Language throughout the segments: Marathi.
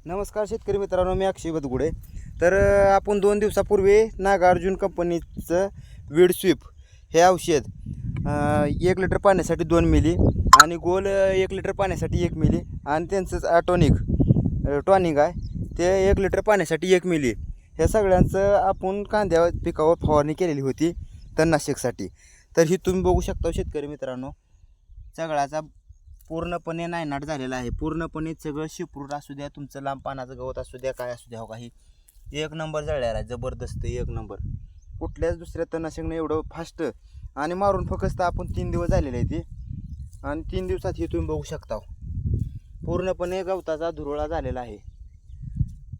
नमस्कार शेतकरी मित्रांनो, मी अक्षय बदगुडे. तर आपण 2 दिवसापूर्वी नागार्जुन कंपनीचं वीड स्वीप हे औषध 1 लिटर पाण्यासाठी 2 मिली आणि गोल 1 लिटर पाण्यासाठी 1 मिली आणि त्यांचंच टॉनिक आहे ते 1 लिटर पाण्यासाठी 1 मिली, ह्या सगळ्यांचं आपण कांद्या पिकावर फवारणी केलेली होती तणनाशकसाठी. तर ही तुम्ही बघू शकता शेतकरी मित्रांनो, सगळ्याचा पूर्णपणे नायनाट झालेला आहे. पूर्णपणे सगळं शिपूर असू द्या, तुमचं लांब पानाचं गवत असू द्या, काय असू द्या, हो काही एक नंबर जळलेला आहे. जबरदस्त एक नंबर. कुठल्याच दुसऱ्या तणनाशकने एवढं फास्ट आणि मारून फक्त आपण 3 दिवस झालेले आहे ती, आणि 3 दिवसात ही तुम्ही बघू शकता पूर्णपणे गवताचा धुरोळा झालेला आहे.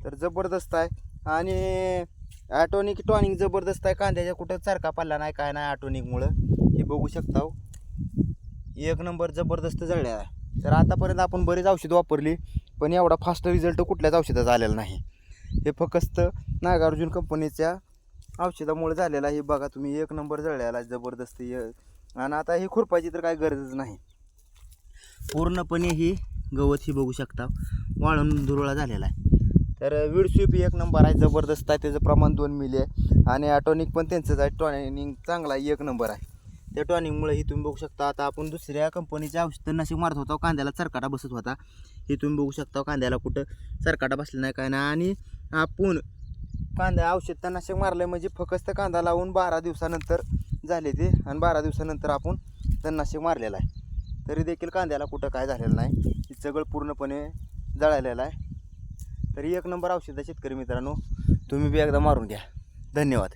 तर जबरदस्त आहे. आणि टॉनिक जबरदस्त आहे. कांद्याच्या कुठं चरका पडला नाही, काय नाही टॉनिकमुळं. हे बघू शकता एक नंबर जबरदस्त जळल्या आहे. तर आतापर्यंत आपण बरीच औषधं वापरली, पण एवढा फास्ट रिझल्ट कुठल्याच औषधाचा आलेला नाही. हे फक्त नागार्जुन कंपनीच्या औषधामुळे झालेलं आहे. बघा तुम्ही, एक नंबर जळलेला आहे जबरदस्त. आणि आता ही खुरपायची तर काय गरजच नाही. पूर्णपणे ही गवत ही बघू शकता वाळून धुरोळा झालेला आहे. तर वीड स्वीप एक नंबर आहे, जबरदस्त आहे. त्याचं प्रमाण 2 मिली आहे आणि टॉनिक पण त्यांचंच आहे. टॉनिक चांगला आहे, एक नंबर आहे. त्या टॉनिकमुळे ही तुम्ही बघू शकता. आता आपण दुसऱ्या कंपनीच्या औषधनाशक मारत होतो, कांद्याला चरकाटा बसत होता. हे तुम्ही बघू शकता कांद्याला कुठं चरकाटा बसला नाही, काय नाही. आणि आपण कांद्या औषधनाशक मारलं म्हणजे फक्त कांदा लावून 12 दिवसानंतर झाले ते, आणि 12 दिवसानंतर आपण तणनाशक मारलेलं आहे. तरी देखील कांद्याला कुठं काय झालेलं नाही. हे सगळं पूर्णपणे जळालेलं आहे. तरी एक नंबर औषध आहे शेतकरी मित्रांनो, तुम्ही बी एकदा मारून घ्या. धन्यवाद.